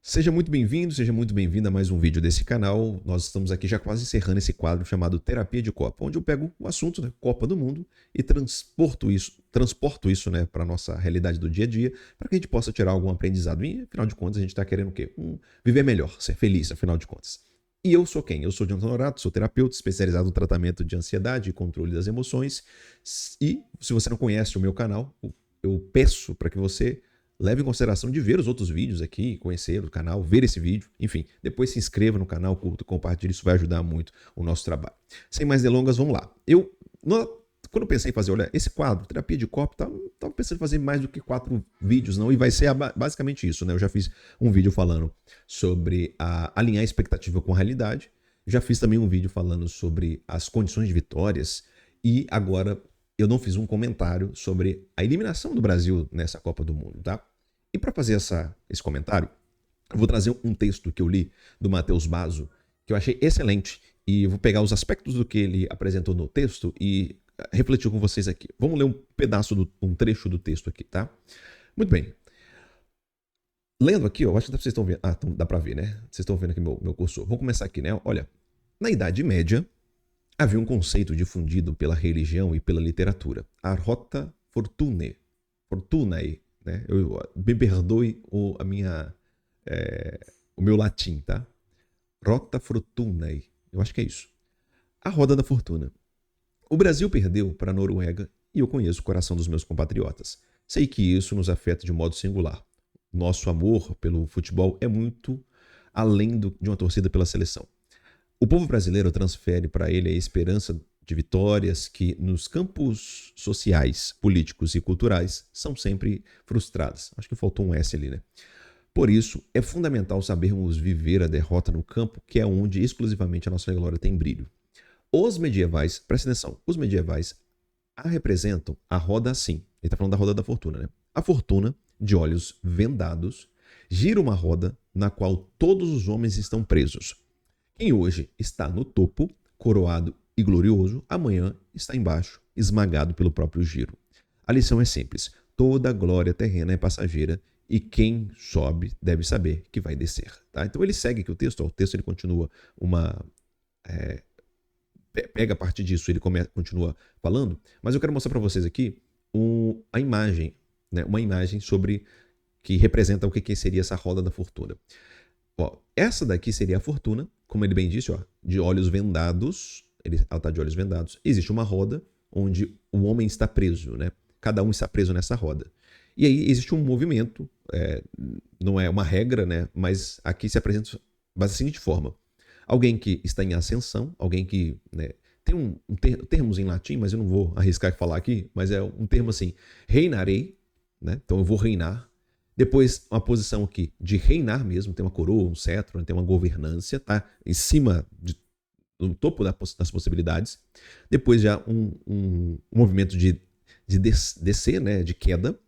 Seja muito bem-vindo, seja muito bem-vinda a mais um vídeo desse canal. Nós estamos aqui já quase encerrando esse quadro chamado Terapia de Copa, onde eu pego o assunto, né, Copa do Mundo, e transporto isso, né, para a nossa realidade do dia a dia, para que a gente possa tirar algum aprendizado. E, afinal de contas, a gente está querendo o quê? Viver melhor, ser feliz, afinal de contas. E eu sou quem? Eu sou Jonathan Norato, sou terapeuta especializado no tratamento de ansiedade e controle das emoções. E, se você não conhece o meu canal, eu peço para que você leve em consideração de ver os outros vídeos aqui, conhecer o canal, ver esse vídeo, enfim, depois se inscreva no canal, curta, compartilhe, isso vai ajudar muito o nosso trabalho. Sem mais delongas, vamos lá. Quando eu pensei em fazer, olha, esse quadro, terapia de copo, estava pensando em fazer mais do que 4 vídeos, não, e vai ser basicamente isso, né? Eu já fiz um vídeo falando sobre alinhar a expectativa com a realidade, já fiz também um vídeo falando sobre as condições de vitórias, e agora eu não fiz um comentário sobre a eliminação do Brasil nessa Copa do Mundo, tá? E para fazer esse comentário, eu vou trazer um texto que eu li do Matheus Basso, que eu achei excelente, e vou pegar os aspectos do que ele apresentou no texto e refletir com vocês aqui. Vamos ler um trecho do texto aqui, tá? Muito bem. Lendo aqui, ó, acho que vocês estão vendo. Ah, dá pra ver, né? Vocês estão vendo aqui meu cursor. Vamos começar aqui, né? Olha, na Idade Média, havia um conceito difundido pela religião e pela literatura, a rota fortunae, né? Me perdoe o meu latim, tá? Rota fortunae, eu acho que é isso. A roda da fortuna. O Brasil perdeu para a Noruega e eu conheço o coração dos meus compatriotas. Sei que isso nos afeta de modo singular. Nosso amor pelo futebol é muito além de uma torcida pela seleção. O povo brasileiro transfere para ele a esperança de vitórias que, nos campos sociais, políticos e culturais, são sempre frustradas. Acho que faltou um S ali, né? Por isso, é fundamental sabermos viver a derrota no campo, que é onde exclusivamente a nossa glória tem brilho. Os medievais, presta atenção, os medievais a representam a roda assim. Ele está falando da roda da fortuna, né? A fortuna, de olhos vendados, gira uma roda na qual todos os homens estão presos. Quem hoje está no topo, coroado e glorioso, amanhã está embaixo, esmagado pelo próprio giro. A lição é simples: toda glória terrena é passageira e quem sobe deve saber que vai descer. Tá? Então ele segue aqui o texto ele continua pega a partir disso, ele continua falando, mas eu quero mostrar para vocês aqui a imagem, né? Uma imagem sobre que representa o que seria essa roda da fortuna. Ó, essa daqui seria a fortuna, como ele bem disse, ó, de olhos vendados. Ela está de olhos vendados. Existe uma roda onde o homem está preso, né? Cada um está preso nessa roda. E aí existe um movimento, não é uma regra, né? Mas aqui se apresenta da seguinte forma: alguém que está em ascensão, alguém que, né, tem termos em latim, mas eu não vou arriscar falar aqui, mas é um termo assim: reinarei, né? Então eu vou reinar. Depois, uma posição aqui de reinar mesmo, tem uma coroa, um cetro, tem uma governância, tá? Em cima, no topo das possibilidades. Depois já um movimento de descer, né? De queda,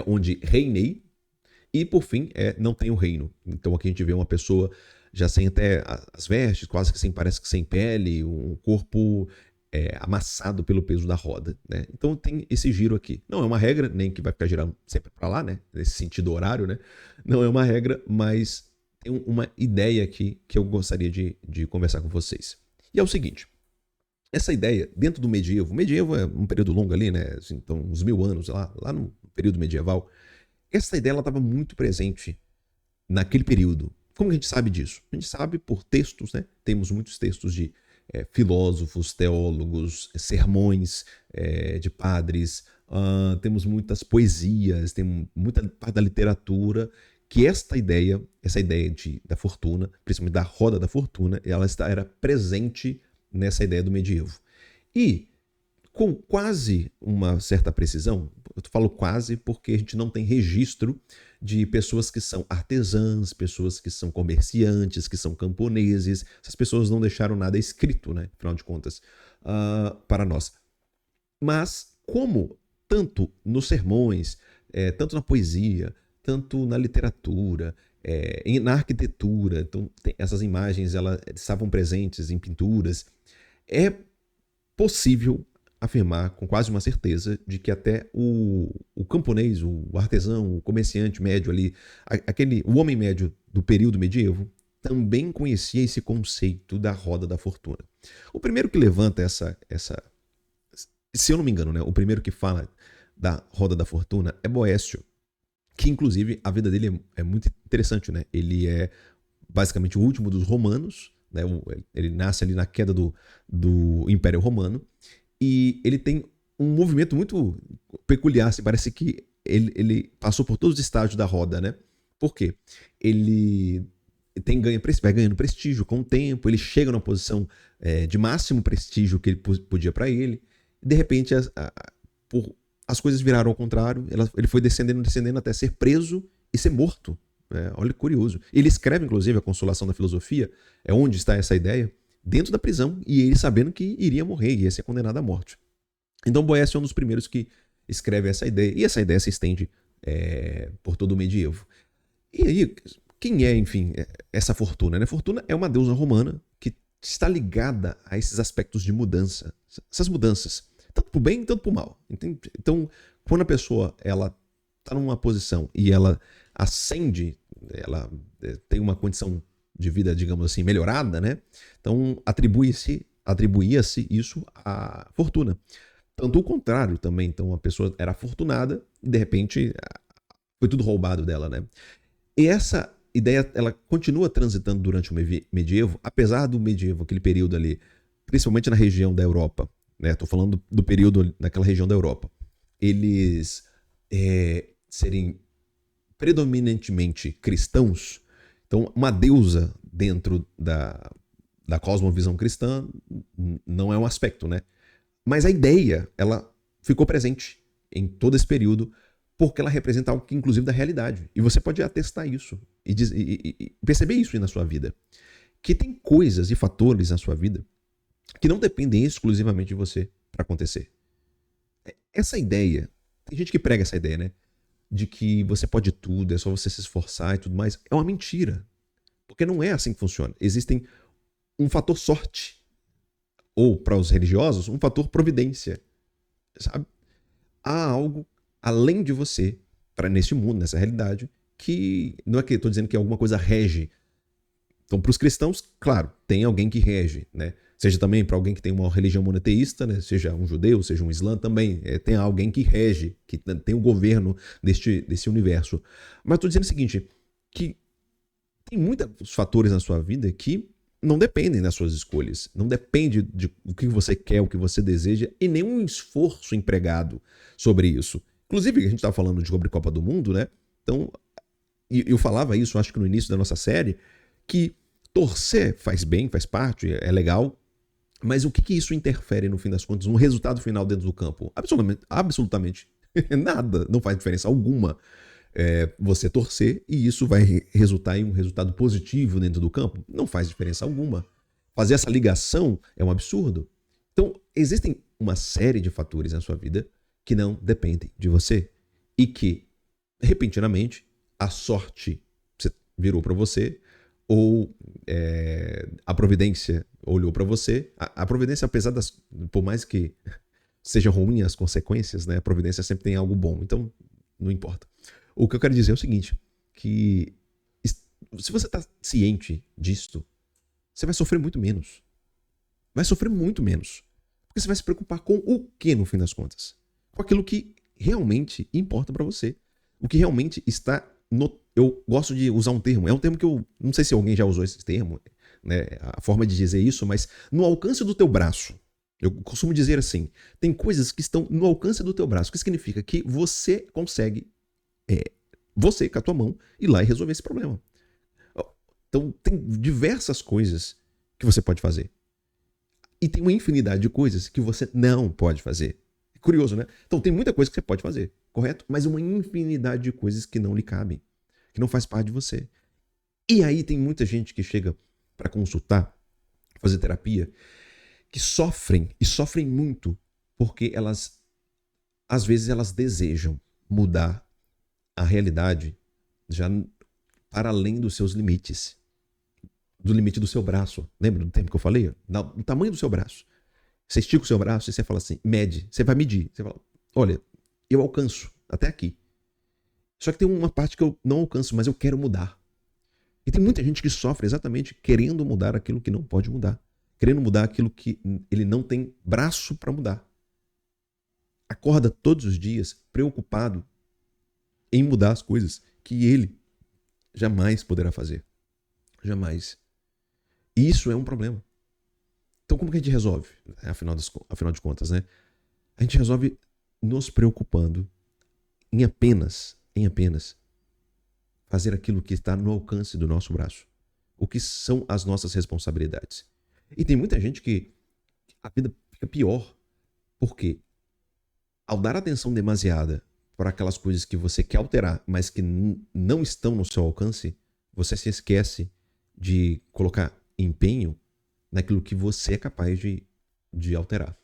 onde reinei. E por fim, não tem o reino. Então aqui a gente vê uma pessoa já sem até as vestes, quase que sem, parece que sem pele, um corpo amassado pelo peso da roda, né? Então tem esse giro aqui. Não é uma regra, nem que vai ficar girando sempre para lá, né? Nesse sentido horário, né? Não é uma regra, mas tem uma ideia aqui que eu gostaria de conversar com vocês. E é o seguinte: essa ideia, dentro do medievo é um período longo ali, né? Assim, então, uns 1000 anos lá no período medieval, essa ideia estava muito presente naquele período. Como a gente sabe disso? A gente sabe por textos, né? Temos muitos textos de filósofos, teólogos, sermões de padres, temos muitas poesias, tem muita parte da literatura que essa ideia da fortuna, principalmente da roda da fortuna, era presente nessa ideia do medievo. E com quase uma certa precisão, eu falo quase porque a gente não tem registro de pessoas que são artesãs, pessoas que são comerciantes, que são camponeses. Essas pessoas não deixaram nada escrito, né, afinal de contas, para nós. Mas como tanto nos sermões, tanto na poesia, tanto na literatura, na arquitetura, então, essas imagens elas estavam presentes em pinturas, é possível afirmar com quase uma certeza de que até o camponês, o artesão, o comerciante médio ali, o homem médio do período medievo, também conhecia esse conceito da roda da fortuna. O primeiro que levanta se eu não me engano, né, o primeiro que fala da roda da fortuna é Boécio, que inclusive a vida dele é muito interessante, né? Ele é basicamente o último dos romanos, né? Ele nasce ali na queda do Império Romano, e ele tem um movimento muito peculiar, assim, parece que ele passou por todos os estágios da roda, né? Por quê? Ele vai ganhando prestígio com o tempo, ele chega numa posição de máximo prestígio que ele podia para ele, e de repente as coisas viraram ao contrário, ele foi descendendo até ser preso e ser morto. Olha que curioso. Ele escreve, inclusive, a Consolação da Filosofia, é onde está essa ideia, dentro da prisão, e ele sabendo que iria morrer, ia ser condenado à morte. Então Boécio é um dos primeiros que escreve essa ideia, e essa ideia se estende por todo o medievo. E aí, quem é, enfim, essa Fortuna? Né? Fortuna é uma deusa romana que está ligada a esses aspectos de mudança, essas mudanças, tanto para o bem, tanto para o mal. Então, quando a pessoa ela está numa posição e ela ascende, ela tem uma condição de vida, digamos assim, melhorada, né? Então atribuía-se isso à fortuna. Tanto o contrário também, então a pessoa era afortunada e de repente foi tudo roubado dela, né? E essa ideia, ela continua transitando durante o medievo, apesar do medievo, aquele período ali, principalmente na região da Europa, né? Tô falando do período naquela região da Europa. Eles serem predominantemente cristãos, então uma deusa dentro da cosmovisão cristã não é um aspecto, né? Mas a ideia, ela ficou presente em todo esse período porque ela representa algo que, inclusive, da realidade. E você pode atestar isso e perceber isso na sua vida. Que tem coisas e fatores na sua vida que não dependem exclusivamente de você para acontecer. Essa ideia, tem gente que prega essa ideia, né? De que você pode tudo, é só você se esforçar e tudo mais. É uma mentira. Porque não é assim que funciona. Existem um fator sorte. Ou, para os religiosos, um fator providência. Sabe? Há algo além de você, neste mundo, nessa realidade, que não é que eu estou dizendo que alguma coisa rege. Então, para os cristãos, claro, tem alguém que rege, né? Seja também para alguém que tem uma religião monoteísta, né? Seja um judeu, seja um islã, também tem alguém que rege, que tem o governo desse universo. Mas estou dizendo o seguinte, que tem muitos fatores na sua vida que não dependem das suas escolhas, não depende do que você quer, o que você deseja, e nenhum esforço empregado sobre isso. Inclusive, a gente estava falando sobre Copa do Mundo, né? Então, eu falava isso, acho que no início da nossa série, que torcer faz bem, faz parte, é legal, mas o que isso interfere, no fim das contas, no resultado final dentro do campo? Absolutamente nada, não faz diferença alguma você torcer e isso vai resultar em um resultado positivo dentro do campo? Não faz diferença alguma. Fazer essa ligação é um absurdo. Então, existem uma série de fatores na sua vida que não dependem de você e que, repentinamente, a sorte virou para você ou a providência olhou para você. A providência, apesar por mais que sejam ruins as consequências, né, a providência sempre tem algo bom. Então, não importa. O que eu quero dizer é o seguinte, que se você está ciente disto, você vai sofrer muito menos. Vai sofrer muito menos. Porque você vai se preocupar com o que, no fim das contas? Com aquilo que realmente importa para você. O que realmente está eu gosto de usar um termo, é um termo que eu não sei se alguém já usou esse termo, né, a forma de dizer isso, mas no alcance do teu braço. Eu costumo dizer assim, tem coisas que estão no alcance do teu braço, o que significa que você consegue, você com a tua mão, ir lá e resolver esse problema. Então tem diversas coisas que você pode fazer. E tem uma infinidade de coisas que você não pode fazer. É curioso, né? Então tem muita coisa que você pode fazer, correto? Mas uma infinidade de coisas que não lhe cabem, que não faz parte de você. E aí tem muita gente que chega para consultar, fazer terapia, que sofrem, e sofrem muito, porque às vezes elas desejam mudar a realidade já para além dos seus limites. Do limite do seu braço. Lembra do tempo que eu falei? Do tamanho do seu braço. Você estica o seu braço e você fala assim, mede. Você vai medir. Você fala, olha, eu alcanço até aqui. Só que tem uma parte que eu não alcanço, mas eu quero mudar. E tem muita gente que sofre exatamente querendo mudar aquilo que não pode mudar. Querendo mudar aquilo que ele não tem braço para mudar. Acorda todos os dias preocupado em mudar as coisas que ele jamais poderá fazer. Jamais. E isso é um problema. Então como que a gente resolve? Afinal de contas, né? A gente resolve nos preocupando em apenas fazer aquilo que está no alcance do nosso braço. O que são as nossas responsabilidades. E tem muita gente que a vida fica pior. Porque ao dar atenção demasiada para aquelas coisas que você quer alterar, mas que não estão no seu alcance, você se esquece de colocar empenho naquilo que você é capaz de alterar.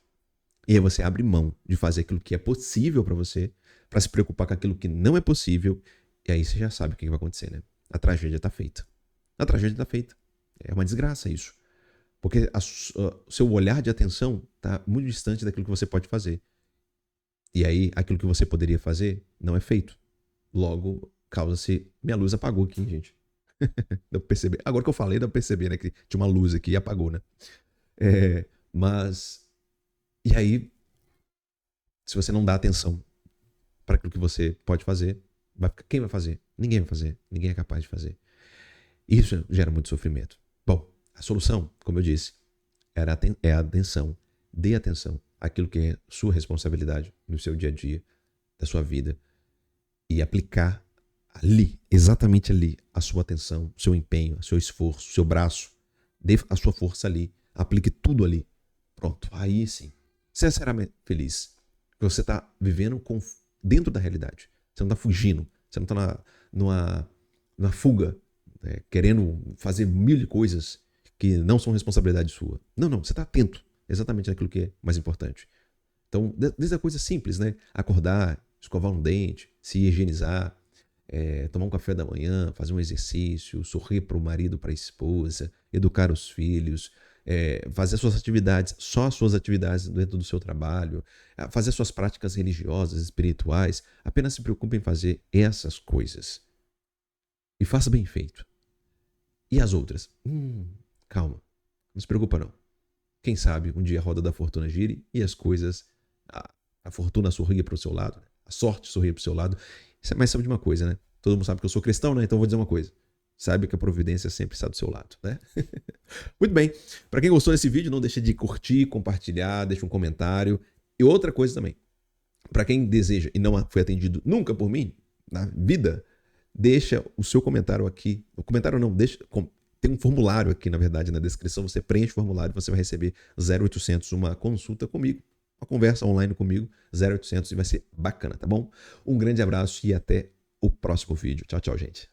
E aí você abre mão de fazer aquilo que é possível para você, para se preocupar com aquilo que não é possível, e aí você já sabe o que vai acontecer, né? A tragédia está feita. A tragédia está feita. É uma desgraça isso. Porque o seu olhar de atenção está muito distante daquilo que você pode fazer. E aí, aquilo que você poderia fazer não é feito. Logo, causa-se... Minha luz apagou aqui, gente. Deu pra perceber. Agora que eu falei, deu pra perceber, né? Que tinha uma luz aqui e apagou, né? Mas... E aí, se você não dá atenção para aquilo que você pode fazer, quem vai fazer? Ninguém vai fazer. Ninguém é capaz de fazer. Isso gera muito sofrimento. Bom, a solução, como eu disse, é a atenção. Dê atenção àquilo que é sua responsabilidade no seu dia a dia, da sua vida, e aplicar ali, exatamente ali, a sua atenção, o seu empenho, o seu esforço, o seu braço. Dê a sua força ali. Aplique tudo ali. Pronto. Aí sim. Você será feliz. Você está vivendo dentro da realidade. Você não está fugindo. Você não está numa fuga, né, querendo fazer mil coisas que não são responsabilidade sua. Não. Você está atento exatamente naquilo que é mais importante. Então, desde a coisa simples, né? Acordar, escovar um dente, se higienizar, tomar um café da manhã, fazer um exercício, sorrir para o marido, para a esposa, educar os filhos, fazer suas atividades, só as suas atividades dentro do seu trabalho, fazer suas práticas religiosas, espirituais. Apenas se preocupe em fazer essas coisas. E faça bem feito. E as outras? Calma. Não se preocupa não. Quem sabe um dia a roda da fortuna gire e as coisas, a fortuna sorria para o seu lado, a sorte sorria para o seu lado. Mas sabe de uma coisa, né? Todo mundo sabe que eu sou cristão, né? Então eu vou dizer uma coisa. Saiba que a providência sempre está do seu lado, né? Muito bem. Para quem gostou desse vídeo, não deixe de curtir, compartilhar, deixa um comentário. E outra coisa também. Para quem deseja e não foi atendido nunca por mim, na vida, deixa o seu comentário aqui. O comentário não, tem um formulário aqui, na verdade, na descrição. Você preenche o formulário e você vai receber 0800 uma consulta comigo. Uma conversa online comigo, 0800, e vai ser bacana, tá bom? Um grande abraço e até o próximo vídeo. Tchau, tchau, gente.